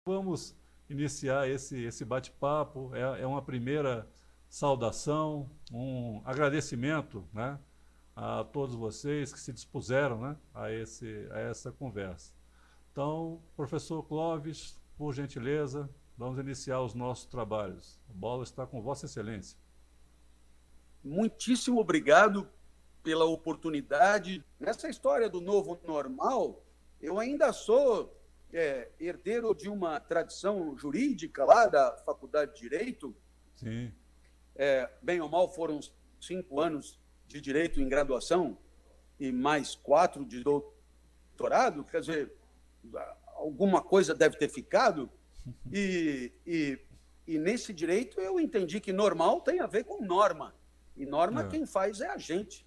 Vamos iniciar esse bate-papo. É uma primeira saudação, um agradecimento, né, a todos vocês que se dispuseram, né, a essa conversa. Então, professor Clóvis, por gentileza, vamos iniciar os nossos trabalhos. A bola está com Vossa Excelência. Muitíssimo obrigado pela oportunidade. Nessa história do novo normal, eu ainda sou herdeiro de uma tradição jurídica lá da Faculdade de Direito. Sim. Bem ou mal, foram 5 anos de Direito em graduação e mais 4 de doutorado. Quer dizer, alguma coisa deve ter ficado. E nesse direito eu entendi que normal tem a ver com norma. E norma quem faz é a gente.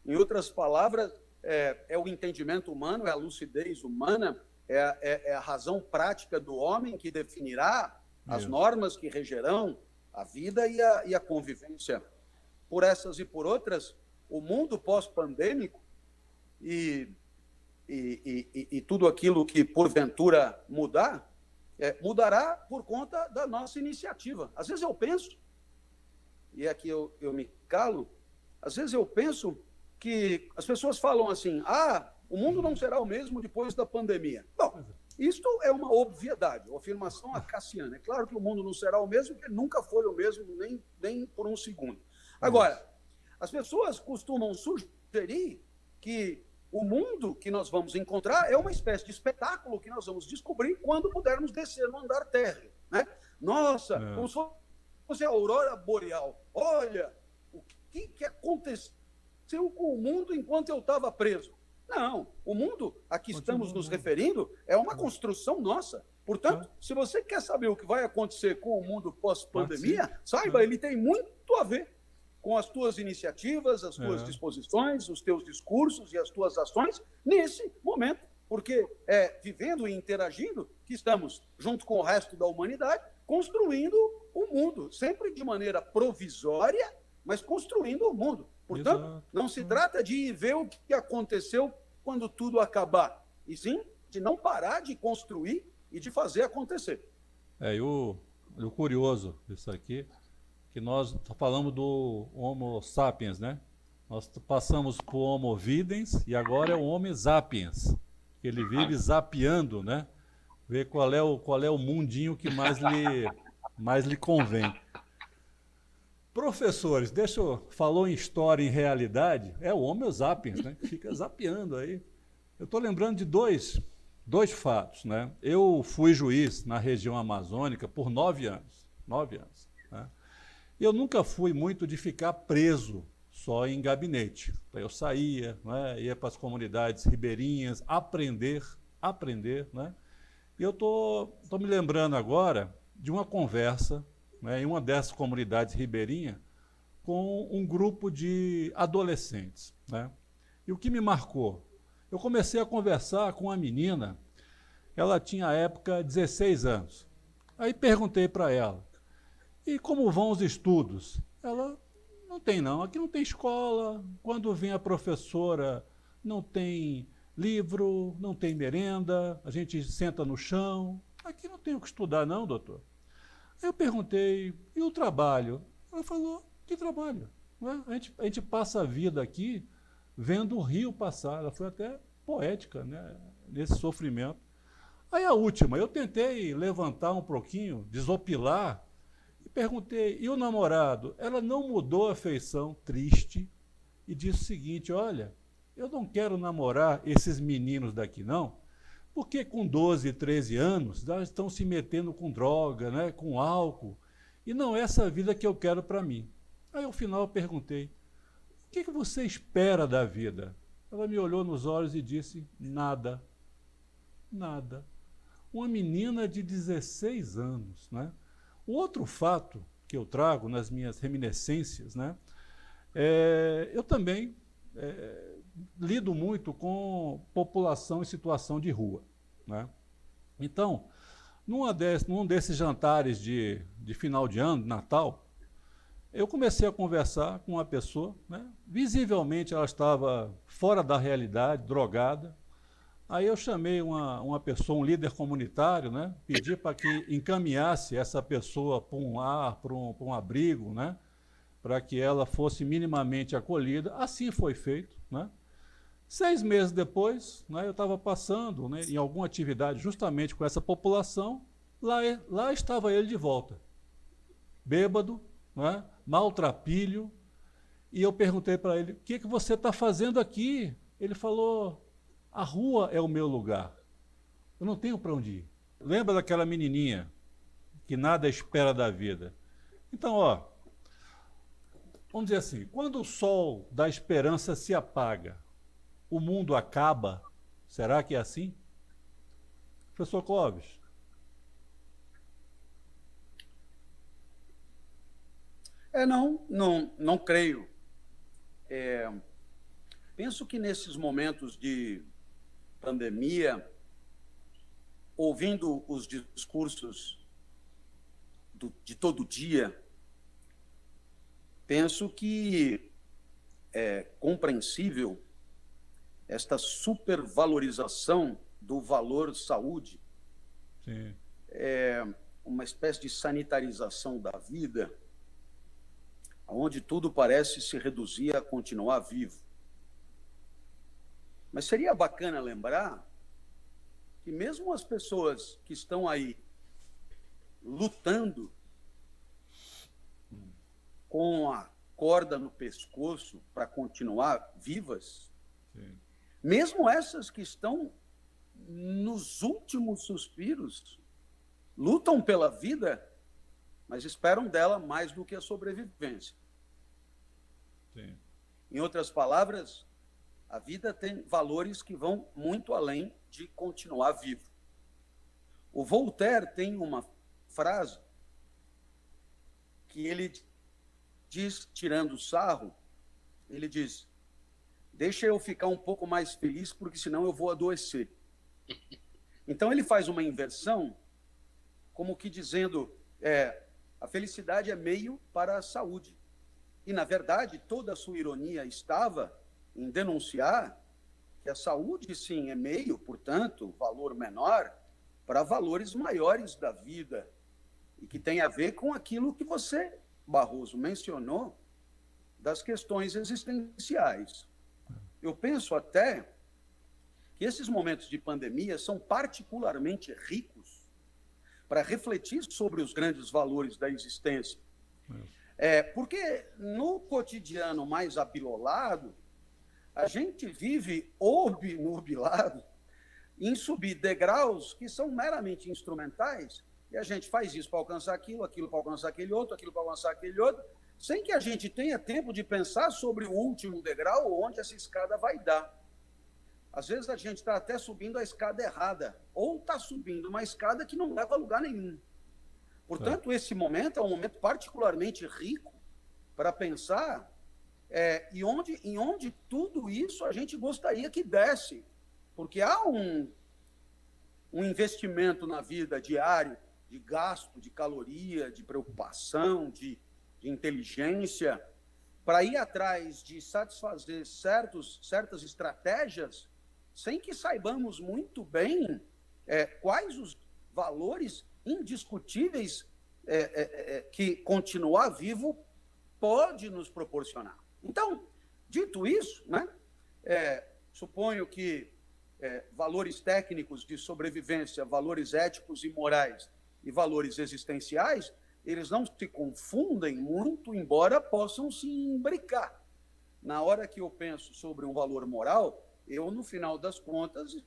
Em outras palavras, é o entendimento humano, é a lucidez humana, é a razão prática do homem que definirá as normas que regerão a vida e a convivência. Por essas e por outras, o mundo pós-pandêmico e tudo aquilo que porventura mudar, mudará por conta da nossa iniciativa. Às vezes eu penso, e aqui eu me calo, às vezes eu penso que as pessoas falam assim, o mundo não será o mesmo depois da pandemia. Bom, isto é uma obviedade, uma afirmação acaciana. É claro que o mundo não será o mesmo, porque nunca foi o mesmo, nem por um segundo. Agora, as pessoas costumam sugerir que o mundo que nós vamos encontrar é uma espécie de espetáculo que nós vamos descobrir quando pudermos descer no andar térreo, né? Nossa, como se fosse a aurora boreal. Olha, o que aconteceu com o mundo enquanto eu estava preso? Não, o mundo a que estamos nos referindo é uma construção nossa. Portanto, se você quer saber o que vai acontecer com o mundo pós-pandemia, saiba, ele tem muito a ver com as tuas iniciativas, as tuas disposições, os teus discursos e as tuas ações nesse momento. Porque é vivendo e interagindo que estamos, junto com o resto da humanidade, construindo o mundo, sempre de maneira provisória, mas construindo o mundo. Portanto, não se trata de ver o que aconteceu quando tudo acabar, e sim de não parar de construir e de fazer acontecer. E o curioso disso aqui, que nós falamos do Homo sapiens, né? Nós passamos por Homo videns e agora é o Homo sapiens, que ele vive zapeando, né? Ver qual é o mundinho que mais lhe convém. Professores, falou em história e em realidade, é o Homo sapiens, né? Que fica zapeando aí. Eu estou lembrando de dois fatos, né? Eu fui juiz na região amazônica por 9 anos. 9 anos. Né? Eu nunca fui muito de ficar preso só em gabinete. Eu saía, né? Ia para as comunidades ribeirinhas, aprender, né? E eu estou me lembrando agora de uma conversa, né, em uma dessas comunidades ribeirinhas, com um grupo de adolescentes. Né? E o que me marcou? Eu comecei a conversar com uma menina, ela tinha à época 16 anos. Aí perguntei para ela, e como vão os estudos? Ela, não tem não, aqui não tem escola, quando vem a professora não tem livro, não tem merenda, a gente senta no chão, aqui não tem o que estudar não, doutor. Aí eu perguntei, e o trabalho? Ela falou, que trabalho? Né? A gente passa a vida aqui vendo o rio passar. Ela foi até poética, né? Nesse sofrimento. Aí a última, eu tentei levantar um pouquinho, desopilar, e perguntei, e o namorado? Ela não mudou a feição, triste, e disse o seguinte, olha, eu não quero namorar esses meninos daqui não, porque com 12, 13 anos, já estão se metendo com droga, né, com álcool, e não é essa vida que eu quero para mim. Aí, ao final, eu perguntei, o que você espera da vida? Ela me olhou nos olhos e disse, nada, nada. Uma menina de 16 anos. Né? O outro fato que eu trago nas minhas reminiscências, né, eu também lido muito com população em situação de rua. Né? Então, num desses jantares de final de ano, Natal, eu comecei a conversar com uma pessoa, né? Visivelmente ela estava fora da realidade, drogada. Aí eu chamei uma pessoa, um líder comunitário, né? Pedi para que encaminhasse essa pessoa para um lar, para um abrigo, né? Para que ela fosse minimamente acolhida. Assim foi feito, né? 6 meses depois, né, eu estava passando, né, em alguma atividade justamente com essa população, lá estava ele de volta, bêbado, né, maltrapilho, e eu perguntei para ele, o que você está fazendo aqui? Ele falou, a rua é o meu lugar, eu não tenho para onde ir. Lembra daquela menininha que nada espera da vida? Então, ó, vamos dizer assim, quando o sol da esperança se apaga, o mundo acaba? Será que é assim? Professor Clóvis? Não creio. Penso que nesses momentos de pandemia, ouvindo os discursos de todo dia, penso que é compreensível esta supervalorização do valor saúde, Sim. uma espécie de sanitarização da vida, onde tudo parece se reduzir a continuar vivo. Mas seria bacana lembrar que mesmo as pessoas que estão aí lutando com a corda no pescoço para continuar vivas, Sim. mesmo essas que estão nos últimos suspiros, lutam pela vida, mas esperam dela mais do que a sobrevivência. Sim. Em outras palavras, a vida tem valores que vão muito além de continuar vivo. O Voltaire tem uma frase que ele diz, tirando sarro, ele diz: deixa eu ficar um pouco mais feliz, porque senão eu vou adoecer. Então ele faz uma inversão, como que dizendo, a felicidade é meio para a saúde. E, na verdade, toda a sua ironia estava em denunciar que a saúde, sim, é meio, portanto, valor menor, para valores maiores da vida, e que tem a ver com aquilo que você, Barroso, mencionou, das questões existenciais. Eu penso até que esses momentos de pandemia são particularmente ricos para refletir sobre os grandes valores da existência. Porque no cotidiano mais abilolado, a gente vive obnubilado em subir degraus que são meramente instrumentais, e a gente faz isso para alcançar aquilo, aquilo para alcançar aquele outro, aquilo para alcançar aquele outro, sem que a gente tenha tempo de pensar sobre o último degrau, onde essa escada vai dar. Às vezes a gente está até subindo a escada errada, ou está subindo uma escada que não leva a lugar nenhum. Portanto, esse momento é um momento particularmente rico para pensar em onde tudo isso a gente gostaria que desse. Porque há um investimento na vida diário de gasto, de caloria, de preocupação, de inteligência, para ir atrás de satisfazer certas estratégias, sem que saibamos muito bem quais os valores indiscutíveis que continuar vivo pode nos proporcionar. Então, dito isso, né, suponho que valores técnicos de sobrevivência, valores éticos e morais e valores existenciais, eles não se confundem muito, embora possam se imbricar. Na hora que eu penso sobre um valor moral, eu, no final das contas,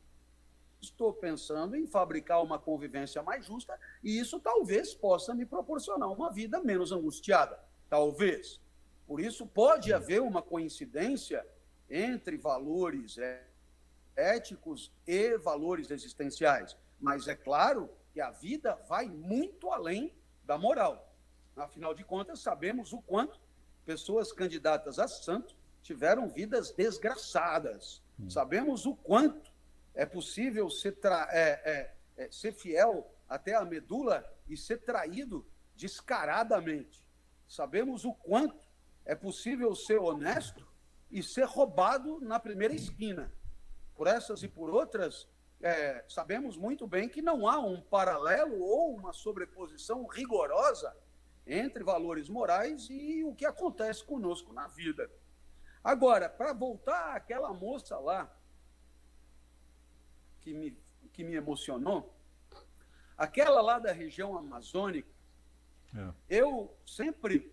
estou pensando em fabricar uma convivência mais justa, e isso talvez possa me proporcionar uma vida menos angustiada. Talvez. Por isso, pode haver uma coincidência entre valores éticos e valores existenciais. Mas é claro que a vida vai muito além da moral. Afinal de contas, sabemos o quanto pessoas candidatas a santo tiveram vidas desgraçadas. Sabemos o quanto é possível ser fiel até a medula e ser traído descaradamente. Sabemos o quanto é possível ser honesto e ser roubado na primeira esquina. por essas e por outras, sabemos muito bem que não há um paralelo ou uma sobreposição rigorosa entre valores morais e o que acontece conosco na vida. Agora, para voltar àquela moça lá, que me emocionou, aquela lá da região amazônica, eu sempre,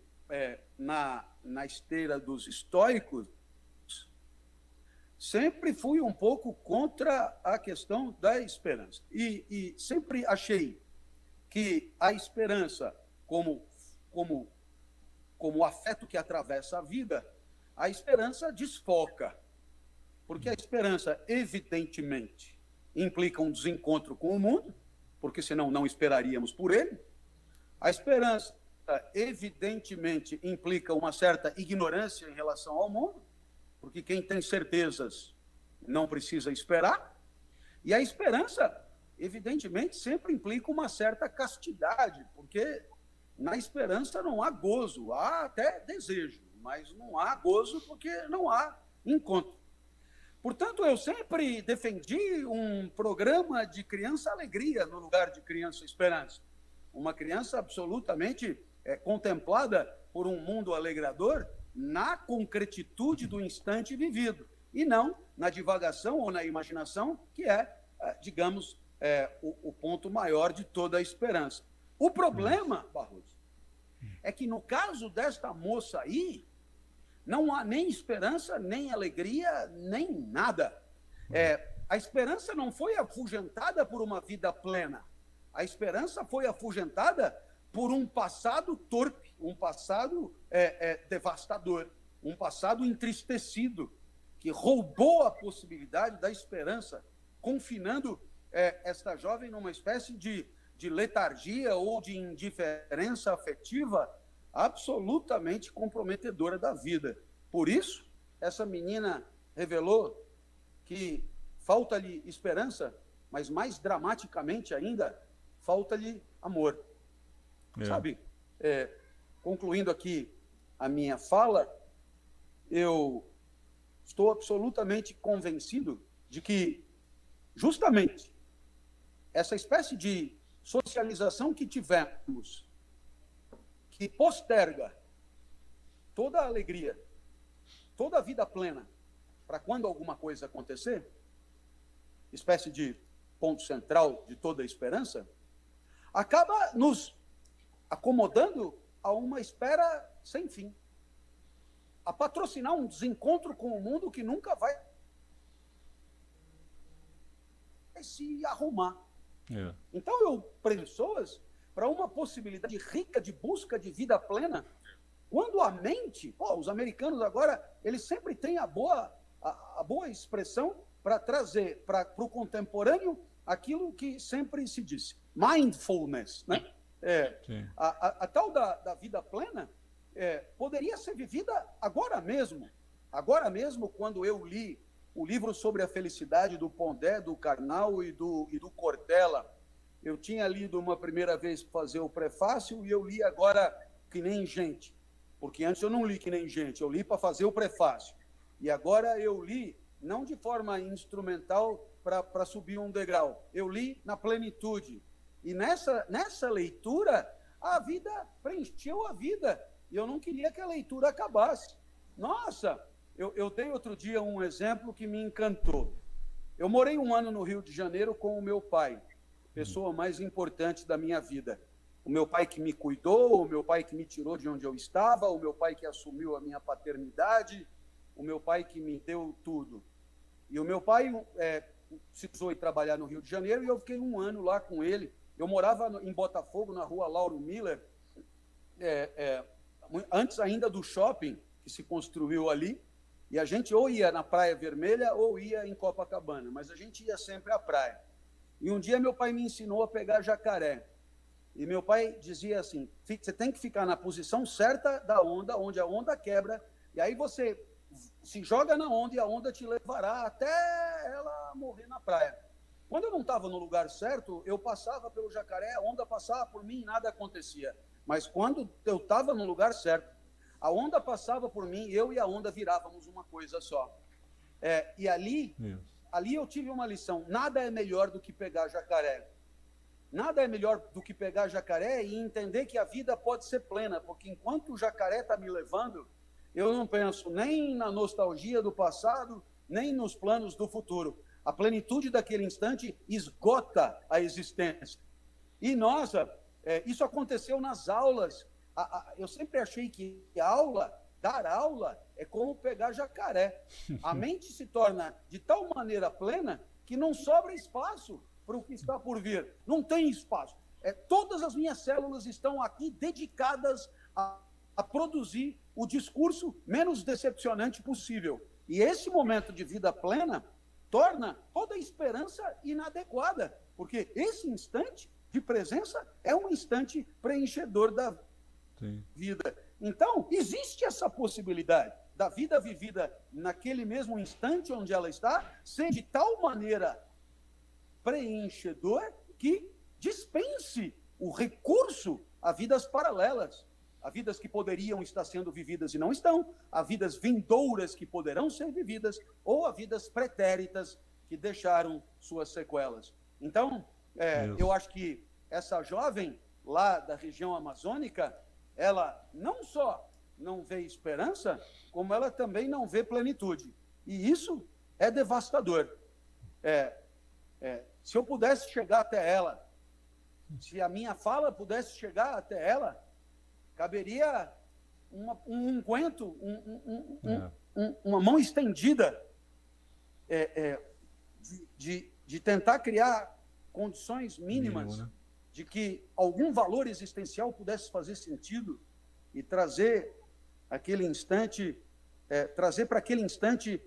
na esteira dos estoicos, sempre fui um pouco contra a questão da esperança. E sempre achei que a esperança, como afeto que atravessa a vida, a esperança desfoca. Porque a esperança, evidentemente, implica um desencontro com o mundo, porque senão não esperaríamos por ele. A esperança, evidentemente, implica uma certa ignorância em relação ao mundo, porque quem tem certezas não precisa esperar. E a esperança, evidentemente, sempre implica uma certa castidade, porque na esperança não há gozo, há até desejo, mas não há gozo porque não há encontro. Portanto, eu sempre defendi um programa de criança alegria no lugar de criança esperança. Uma criança absolutamente contemplada por um mundo alegrador na concretitude do instante vivido, e não na divagação ou na imaginação, que digamos, o ponto maior de toda a esperança. O problema, Barroso, é que no caso desta moça aí, não há nem esperança, nem alegria, nem nada. A esperança não foi afugentada por uma vida plena. A esperança foi afugentada por um passado torpe, um passado devastador, um passado entristecido, que roubou a possibilidade da esperança, confinando esta jovem numa espécie de letargia ou de indiferença afetiva absolutamente comprometedora da vida. Por isso, essa menina revelou que falta-lhe esperança, mas mais dramaticamente ainda, falta-lhe amor. Sabe, concluindo aqui a minha fala, eu estou absolutamente convencido de que, justamente, essa espécie de socialização que tivemos, que posterga toda a alegria, toda a vida plena, para quando alguma coisa acontecer, espécie de ponto central de toda a esperança, acaba nos acomodando a uma espera sem fim, a patrocinar um desencontro com o mundo que nunca vai se arrumar. Então eu prendo pessoas para uma possibilidade rica de busca de vida plena, quando a mente, os americanos agora, eles sempre têm a boa expressão para trazer para o contemporâneo aquilo que sempre se disse, mindfulness, né? A tal da vida plena poderia ser vivida agora mesmo, quando eu li o livro sobre a felicidade do Pondé, do Karnal e do Cortella. Eu tinha lido uma primeira vez para fazer o prefácio e eu li agora que nem gente, porque antes eu não li que nem gente, eu li para fazer o prefácio. E agora eu li não de forma instrumental para subir um degrau, eu li na plenitude. E nessa leitura, a vida preencheu a vida. E eu não queria que a leitura acabasse. Nossa, eu dei outro dia um exemplo que me encantou. Eu morei 1 ano no Rio de Janeiro com o meu pai, pessoa mais importante da minha vida. O meu pai que me cuidou, o meu pai que me tirou de onde eu estava, o meu pai que assumiu a minha paternidade, o meu pai que me deu tudo. E o meu pai precisou ir trabalhar no Rio de Janeiro e eu fiquei 1 ano lá com ele. Eu morava em Botafogo, na rua Lauro Miller, antes ainda do shopping que se construiu ali, e a gente ou ia na Praia Vermelha ou ia em Copacabana, mas a gente ia sempre à praia. E um dia meu pai me ensinou a pegar jacaré. E meu pai dizia assim, você tem que ficar na posição certa da onda, onde a onda quebra, e aí você se joga na onda e a onda te levará até ela morrer na praia. Quando eu não estava no lugar certo, eu passava pelo jacaré, a onda passava por mim e nada acontecia. Mas quando eu estava no lugar certo, a onda passava por mim, eu e a onda virávamos uma coisa só. E ali, ali eu tive uma lição. Nada é melhor do que pegar jacaré. Nada é melhor do que pegar jacaré e entender que a vida pode ser plena, porque enquanto o jacaré está me levando, eu não penso nem na nostalgia do passado, nem nos planos do futuro. A plenitude daquele instante esgota a existência. E, nossa, isso aconteceu nas aulas. Eu sempre achei que dar aula, é como pegar jacaré. A mente se torna de tal maneira plena que não sobra espaço para o que está por vir. Não tem espaço. Todas as minhas células estão aqui dedicadas a produzir o discurso menos decepcionante possível. E esse momento de vida plena torna toda a esperança inadequada, porque esse instante de presença é um instante preenchedor da vida. Então, existe essa possibilidade da vida vivida naquele mesmo instante onde ela está, ser de tal maneira preenchedor que dispense o recurso a vidas paralelas, a vidas que poderiam estar sendo vividas e não estão, a vidas vindouras que poderão ser vividas, ou a vidas pretéritas que deixaram suas sequelas. Então, eu acho que essa jovem lá da região amazônica, ela não só não vê esperança, como ela também não vê plenitude. E isso é devastador. Se eu pudesse chegar até ela, se a minha fala pudesse chegar até ela, caberia um unguento, uma mão estendida de tentar criar condições mínimas né? De que algum valor existencial pudesse fazer sentido e trazer aquele instante, trazer para aquele instante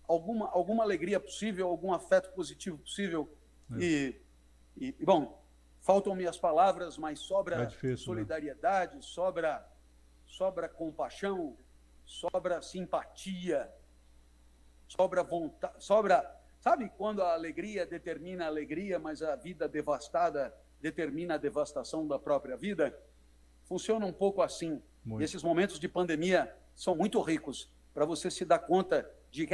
alguma alegria possível, algum afeto positivo possível. Bom, faltam-me as palavras, mas sobra solidariedade, né? sobra compaixão, sobra simpatia, sobra vontade, sabe quando a alegria determina a alegria, mas a vida devastada determina a devastação da própria vida? Funciona um pouco assim. Muito. Esses momentos de pandemia são muito ricos para você se dar conta de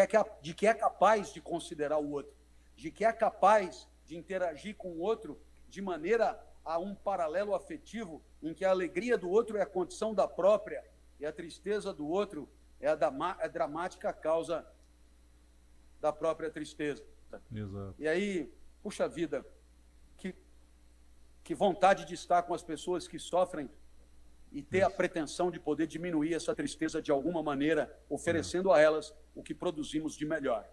que é capaz de considerar o outro, de que é capaz de interagir com o outro de maneira a um paralelo afetivo em que a alegria do outro é a condição da própria e a tristeza do outro é a dramática causa da própria tristeza. Exato. E aí, puxa vida, que vontade de estar com as pessoas que sofrem e ter a pretensão de poder diminuir essa tristeza de alguma maneira, oferecendo a elas o que produzimos de melhor.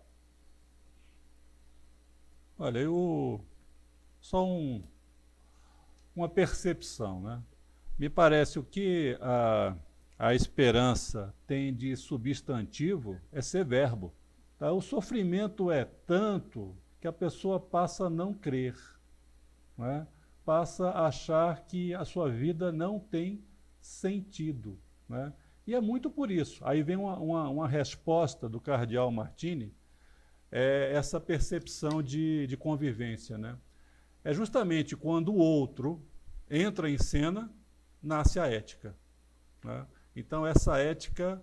Olha, só uma percepção, né? Me parece o que a esperança tem de substantivo é ser verbo. Tá? O sofrimento é tanto que a pessoa passa a não crer, né? Passa a achar que a sua vida não tem sentido, né? E é muito por isso. Aí vem uma resposta do cardeal Martini, essa percepção de convivência, né? É justamente quando o outro entra em cena, nasce a ética, né? Então, essa ética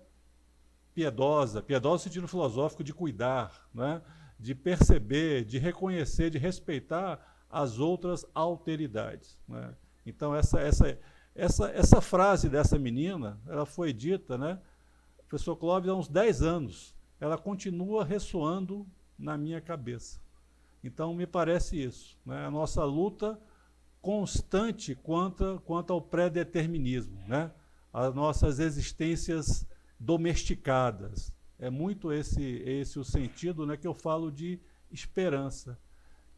piedosa no sentido filosófico de cuidar, né? De perceber, de reconhecer, de respeitar as outras alteridades, né? Então, essa frase dessa menina, ela foi dita, né, professor Clóvis, há uns 10 anos. Ela continua ressoando na minha cabeça. Então, me parece isso, né? A nossa luta constante quanto ao pré-determinismo, né? As nossas existências domesticadas. É muito esse o sentido, né, que eu falo de esperança.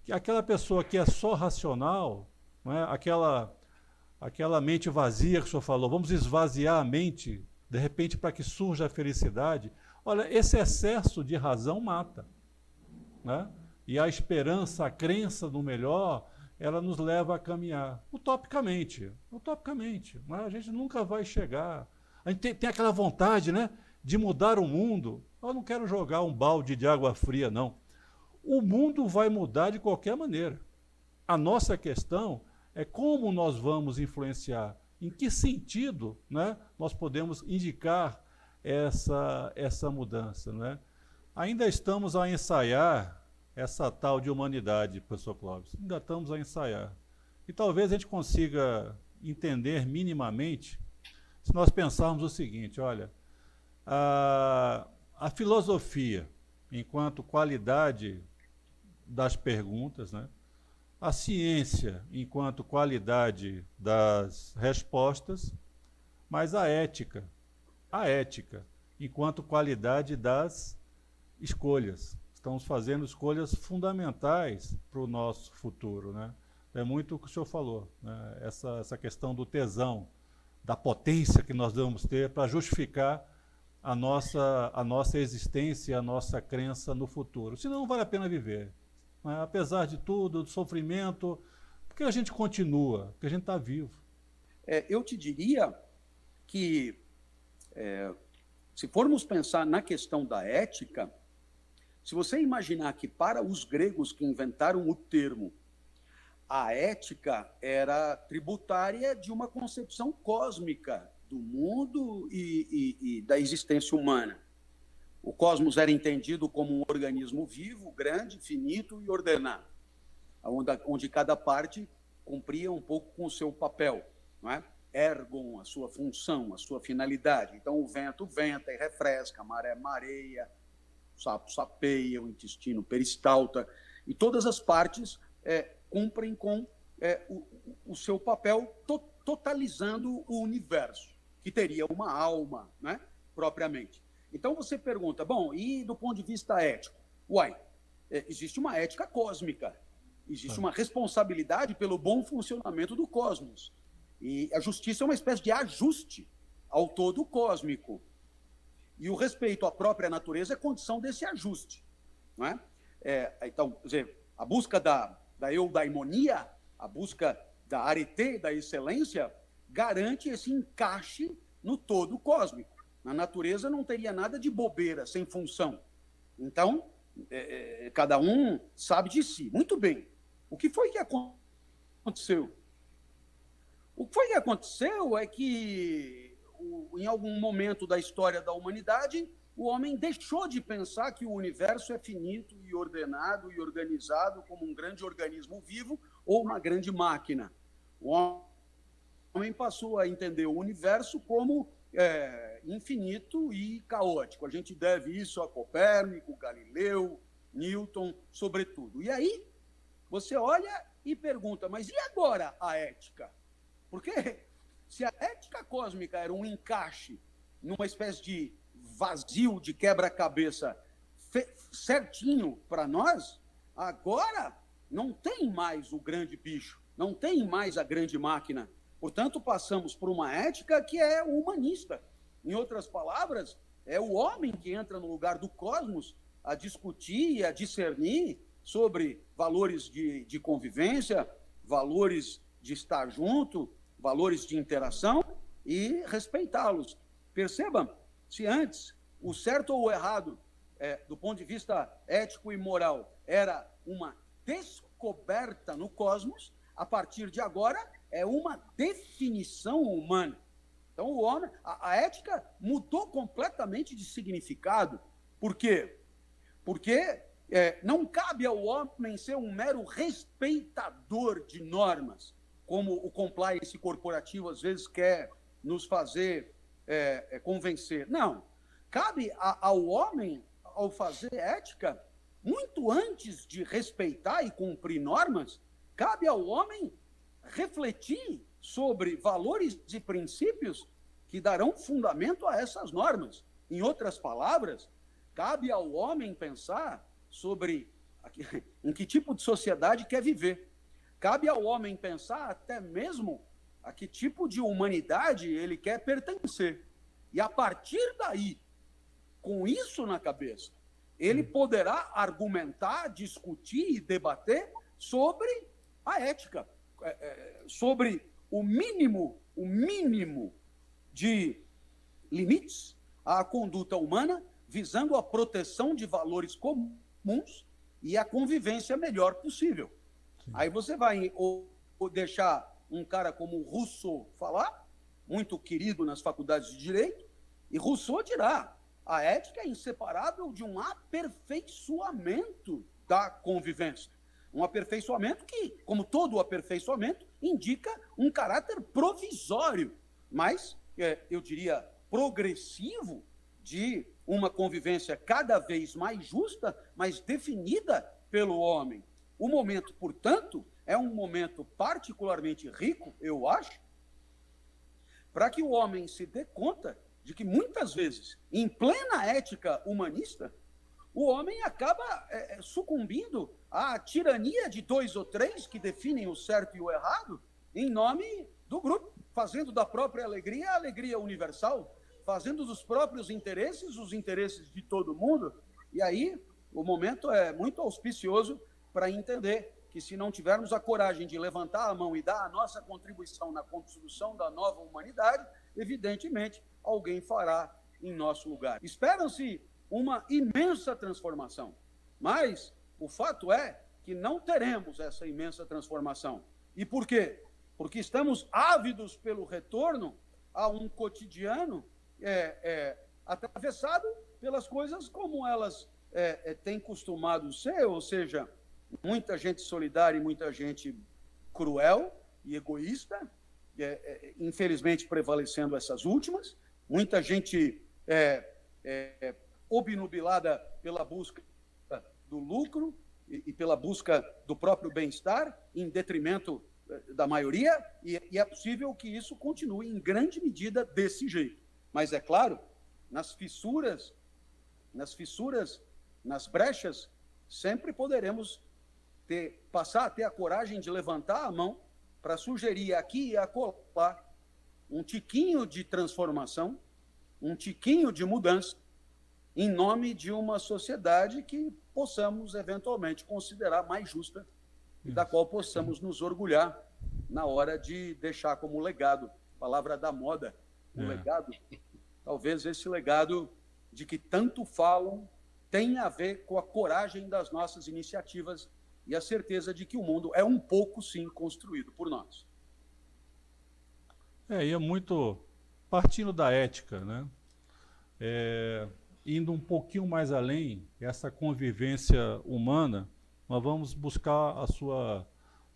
Que aquela pessoa que é só racional, né, aquela mente vazia que o senhor falou, vamos esvaziar a mente, de repente, para que surja a felicidade. Olha, esse excesso de razão mata, né? E a esperança, a crença no melhor, ela nos leva a caminhar utopicamente, né? A gente nunca vai chegar. A gente tem aquela vontade, né, de mudar o mundo. Eu não quero jogar um balde de água fria, não. O mundo vai mudar de qualquer maneira. A nossa questão é como nós vamos influenciar, em que sentido, né, nós podemos indicar essa mudança, né? Ainda estamos a ensaiar essa tal de humanidade, professor Clóvis. Ainda estamos a ensaiar. E talvez a gente consiga entender minimamente se nós pensarmos o seguinte, olha, a filosofia, enquanto qualidade das perguntas, né? A ciência, enquanto qualidade das respostas, mas a ética, enquanto qualidade das escolhas. Estamos fazendo escolhas fundamentais para o nosso futuro, né? É muito o que o senhor falou, né? Essa questão do tesão, da potência que nós devemos ter para justificar a nossa existência, a nossa crença no futuro. Senão não vale a pena viver. Né? Apesar de tudo, do sofrimento, porque a gente continua, porque a gente está vivo. Eu te diria que, se formos pensar na questão da ética, se você imaginar que para os gregos que inventaram o termo, a ética era tributária de uma concepção cósmica do mundo e da existência humana. O cosmos era entendido como um organismo vivo, grande, finito e ordenado, onde cada parte cumpria um pouco com o seu papel, não é? Ergon, a sua função, a sua finalidade. Então, o vento venta e refresca, a maré mareia, o sapo sapeia, o intestino peristalta, e todas as partes cumprem com o seu papel, totalizando o universo, que teria uma alma, né, propriamente. Então você pergunta, bom, e do ponto de vista ético? Existe uma ética cósmica, existe uma responsabilidade pelo bom funcionamento do cosmos. E a justiça é uma espécie de ajuste ao todo cósmico. E o respeito à própria natureza é condição desse ajuste. Não é? Então, quer dizer, a busca da eudaimonia, a busca da arete, da excelência, garante esse encaixe no todo cósmico. Na natureza não teria nada de bobeira, sem função. Então, cada um sabe de si. Muito bem. O que foi que aconteceu? O que foi que aconteceu é que, em algum momento da história da humanidade, o homem deixou de pensar que o universo é finito e ordenado e organizado como um grande organismo vivo ou uma grande máquina. O homem passou a entender o universo como infinito e caótico. A gente deve isso a Copérnico, Galileu, Newton, sobretudo. E aí, você olha e pergunta, mas e agora a ética? Porque se a ética cósmica era um encaixe numa espécie de vazio de quebra-cabeça certinho para nós, agora não tem mais o grande bicho, não tem mais a grande máquina. Portanto, passamos por uma ética que é humanista. Em outras palavras, é o homem que entra no lugar do cosmos a discutir e a discernir sobre valores de convivência, valores de estar junto, valores de interação e respeitá-los. Percebam, se antes o certo ou o errado, do ponto de vista ético e moral, era uma descoberta no cosmos, a partir de agora é uma definição humana. Então, o homem, a ética mudou completamente de significado. Por quê? Porque não cabe ao homem ser um mero respeitador de normas, como o compliance corporativo às vezes quer nos fazer convencer. Não. Cabe ao homem, ao fazer ética, muito antes de respeitar e cumprir normas, cabe ao homem refletir sobre valores e princípios que darão fundamento a essas normas. Em outras palavras, cabe ao homem pensar sobre em que tipo de sociedade quer viver. Cabe ao homem pensar até mesmo a que tipo de humanidade ele quer pertencer. E a partir daí, com isso na cabeça, ele poderá argumentar, discutir e debater sobre a ética, sobre o mínimo de limites à conduta humana, visando a proteção de valores comuns e a convivência melhor possível. Sim. Aí você vai ou deixar um cara como Rousseau falar, muito querido nas faculdades de Direito, e Rousseau dirá: a ética é inseparável de um aperfeiçoamento da convivência. Um aperfeiçoamento que, como todo aperfeiçoamento, indica um caráter provisório, mas, eu diria, progressivo, de uma convivência cada vez mais justa, mas definida pelo homem. O momento, portanto, é um momento particularmente rico, eu acho, para que o homem se dê conta de que, muitas vezes, em plena ética humanista, o homem acaba sucumbindo à tirania de 2 ou 3 que definem o certo e o errado em nome do grupo, fazendo da própria alegria a alegria universal, fazendo dos próprios interesses os interesses de todo mundo. E aí o momento é muito auspicioso para entender que, se não tivermos a coragem de levantar a mão e dar a nossa contribuição na construção da nova humanidade, evidentemente alguém fará em nosso lugar. Esperam-se uma imensa transformação, mas o fato é que não teremos essa imensa transformação. E por quê? Porque estamos ávidos pelo retorno a um cotidiano atravessado pelas coisas como elas têm costumado ser, ou seja, muita gente solidária e muita gente cruel e egoísta, infelizmente prevalecendo essas últimas, muita gente obnubilada pela busca do lucro e pela busca do próprio bem-estar, em detrimento da maioria, e é possível que isso continue em grande medida desse jeito. Mas, é claro, nas fissuras, nas brechas, sempre poderemos passar a ter a coragem de levantar a mão para sugerir aqui e acolá um tiquinho de transformação, um tiquinho de mudança, em nome de uma sociedade que possamos, eventualmente, considerar mais justa e da qual possamos nos orgulhar na hora de deixar como legado, palavra da moda, legado. Talvez esse legado de que tanto falam tenha a ver com a coragem das nossas iniciativas e a certeza de que o mundo é um pouco, sim, construído por nós. E é muito partindo da ética, né? Indo um pouquinho mais além, essa convivência humana, nós vamos buscar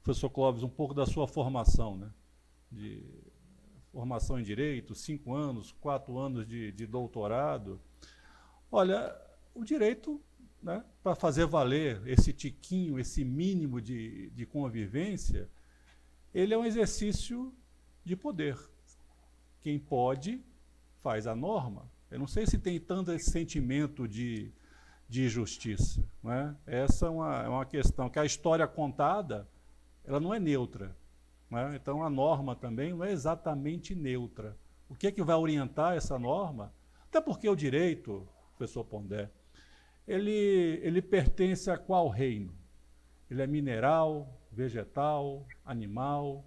professor Clóvis, um pouco da sua formação, né? De formação em Direito, 5 anos, 4 anos de doutorado. Olha, o direito, né, para fazer valer esse tiquinho, esse mínimo de convivência, ele é um exercício de poder. Quem pode, faz a norma. Eu não sei se tem tanto esse sentimento de justiça, né? Essa é uma questão que a história contada, ela não é neutra, né? Então a norma também não é exatamente neutra. O que é que vai orientar essa norma? Até porque o direito, professor Pondé, ele pertence a qual reino? Ele é mineral, vegetal, animal?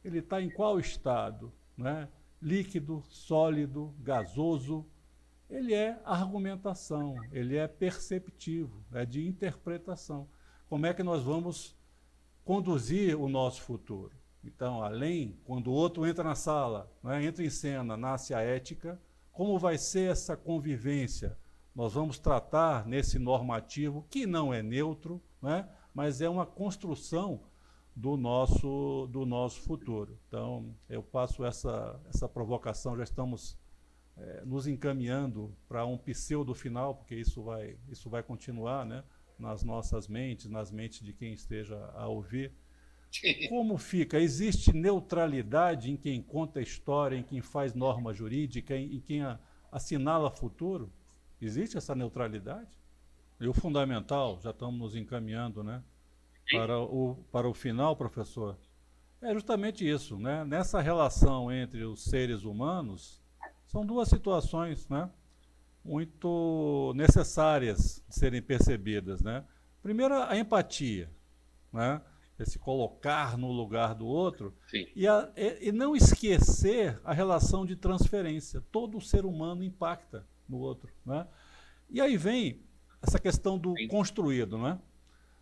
Ele está em qual estado, né? Líquido, sólido, gasoso? Ele é argumentação, ele é perceptivo, é de interpretação. Como é que nós vamos conduzir o nosso futuro? Então, além, quando o outro entra na sala, né, entra em cena, nasce a ética, como vai ser essa convivência? Nós vamos tratar nesse normativo, que não é neutro, né, mas é uma construção do nosso futuro. Então, eu passo essa provocação, já estamos nos encaminhando para um pseudo final, porque isso vai continuar, né, nas nossas mentes, nas mentes de quem esteja a ouvir. Como fica? Existe neutralidade em quem conta a história, em quem faz norma jurídica, em quem assinala futuro? Existe essa neutralidade? E o fundamental, já estamos nos encaminhando, né, para o final, professor, é justamente isso, né? Nessa relação entre os seres humanos, são duas situações, né, muito necessárias de serem percebidas, né? Primeiro, a empatia, né? Se colocar no lugar do outro, e não esquecer a relação de transferência. Todo ser humano impacta no outro, né? E aí vem essa questão do construído, né?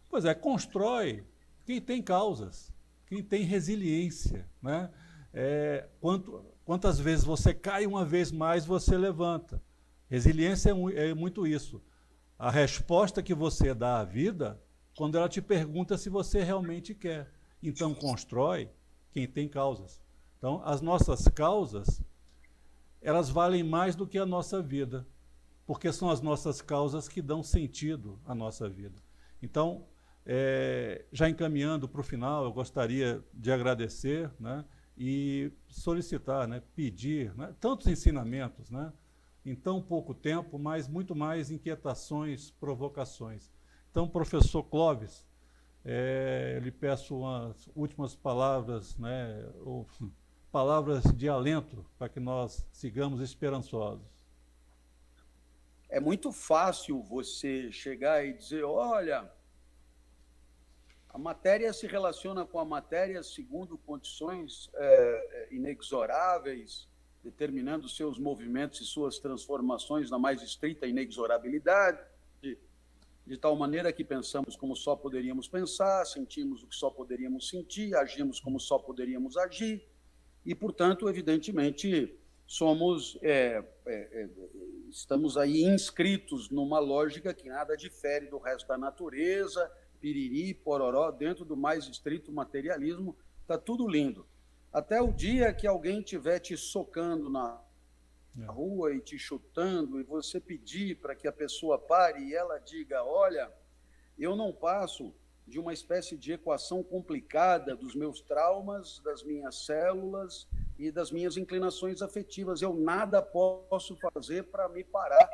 Pois é, constrói quem tem causas, quem tem resiliência, né? Quantas vezes você cai, uma vez mais você levanta. Resiliência é muito isso. A resposta que você dá à vida quando ela te pergunta se você realmente quer. Então, constrói quem tem causas. Então, as nossas causas, elas valem mais do que a nossa vida, porque são as nossas causas que dão sentido à nossa vida. Então, já encaminhando para o final, eu gostaria de agradecer, né, e solicitar, né, pedir, né, tantos ensinamentos, né, em tão pouco tempo, mas muito mais inquietações, provocações. Então, professor Clóvis, lhe peço umas últimas palavras, né, ou palavras de alento para que nós sigamos esperançosos. É muito fácil você chegar e dizer, olha, a matéria se relaciona com a matéria segundo condições inexoráveis, determinando seus movimentos e suas transformações na mais estrita inexorabilidade, de tal maneira que pensamos como só poderíamos pensar, sentimos o que só poderíamos sentir, agimos como só poderíamos agir, e, portanto, evidentemente, estamos aí inscritos numa lógica que nada difere do resto da natureza, piriri, pororó, dentro do mais estrito materialismo, está tudo lindo. Até o dia que alguém estiver te socando na rua e te chutando, e você pedir para que a pessoa pare e ela diga, olha, eu não passo de uma espécie de equação complicada dos meus traumas, das minhas células e das minhas inclinações afetivas. Eu nada posso fazer para me parar.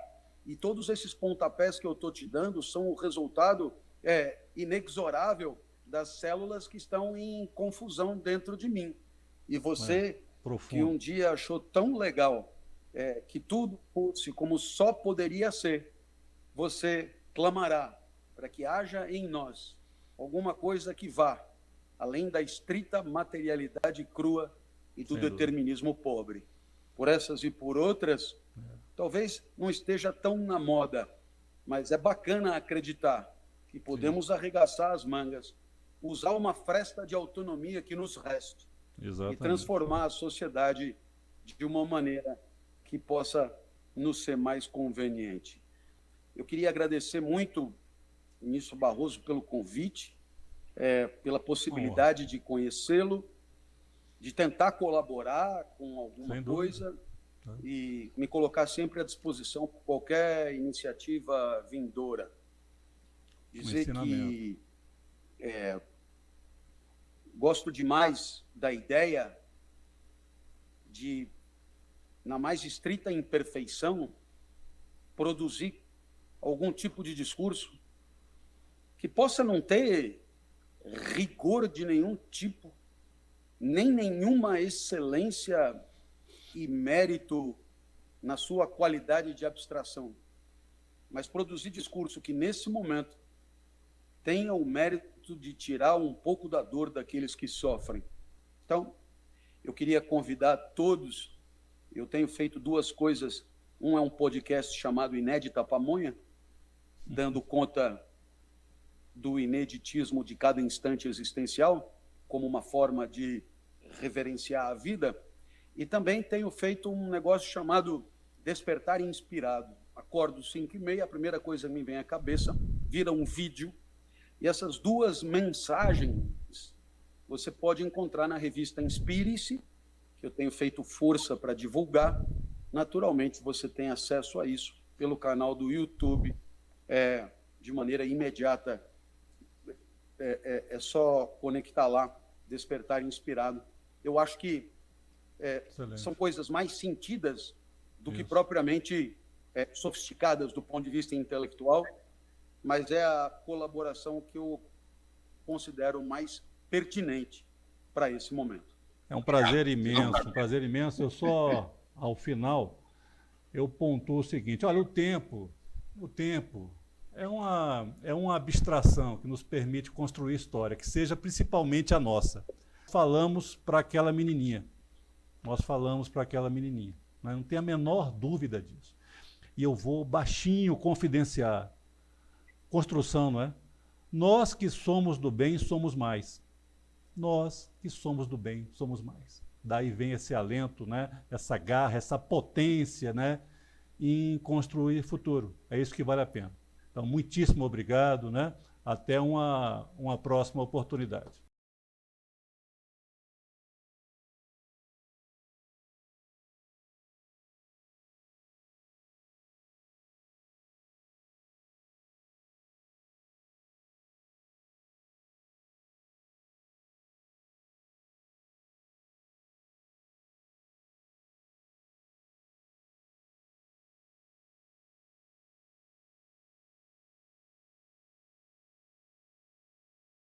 E todos esses pontapés que eu estou te dando são o resultado inexorável das células que estão em confusão dentro de mim. E você, que um dia achou tão legal que tudo fosse como só poderia ser, você clamará para que haja em nós alguma coisa que vá além da estrita materialidade crua e do determinismo pobre. Por essas e por outras, talvez não esteja tão na moda, mas é bacana acreditar que podemos arregaçar as mangas, usar uma fresta de autonomia que nos reste e transformar a sociedade de uma maneira que possa nos ser mais conveniente. Eu queria agradecer muito o ministro Barroso pelo convite, pela possibilidade de conhecê-lo, de tentar colaborar com alguma coisa e me colocar sempre à disposição por qualquer iniciativa vindoura. Dizer que gosto demais da ideia de, na mais estrita imperfeição, produzir algum tipo de discurso que possa não ter rigor de nenhum tipo, nem nenhuma excelência e mérito na sua qualidade de abstração, mas produzir discurso que, nesse momento, tenha o mérito de tirar um pouco da dor daqueles que sofrem. Então, eu queria convidar todos, eu tenho feito duas coisas, um é um podcast chamado Inédita Pamonha, dando conta do ineditismo de cada instante existencial, como uma forma de reverenciar a vida, e também tenho feito um negócio chamado Despertar Inspirado. Acordo 5h30, a primeira coisa que me vem à cabeça, vira um vídeo, e essas duas mensagens você pode encontrar na revista Inspire-se, que eu tenho feito força para divulgar. Naturalmente, você tem acesso a isso pelo canal do YouTube, de maneira imediata. É só conectar lá, Despertar Inspirado. Eu acho que são coisas mais sentidas do que propriamente sofisticadas do ponto de vista intelectual, mas é a colaboração que eu considero mais pertinente para esse momento. É um prazer imenso, um prazer imenso. Eu só, ao final, eu pontuo o seguinte, olha, o tempo é uma abstração que nos permite construir história, que seja principalmente a nossa. Falamos para aquela menininha, né? Não tem a menor dúvida disso. E eu vou baixinho confidenciar. Construção, não é? Nós que somos do bem somos mais. Nós que somos do bem somos mais. Daí vem esse alento, né? Essa garra, essa potência, né? Em construir futuro. É isso que vale a pena. Então, muitíssimo obrigado, né? Até uma próxima oportunidade.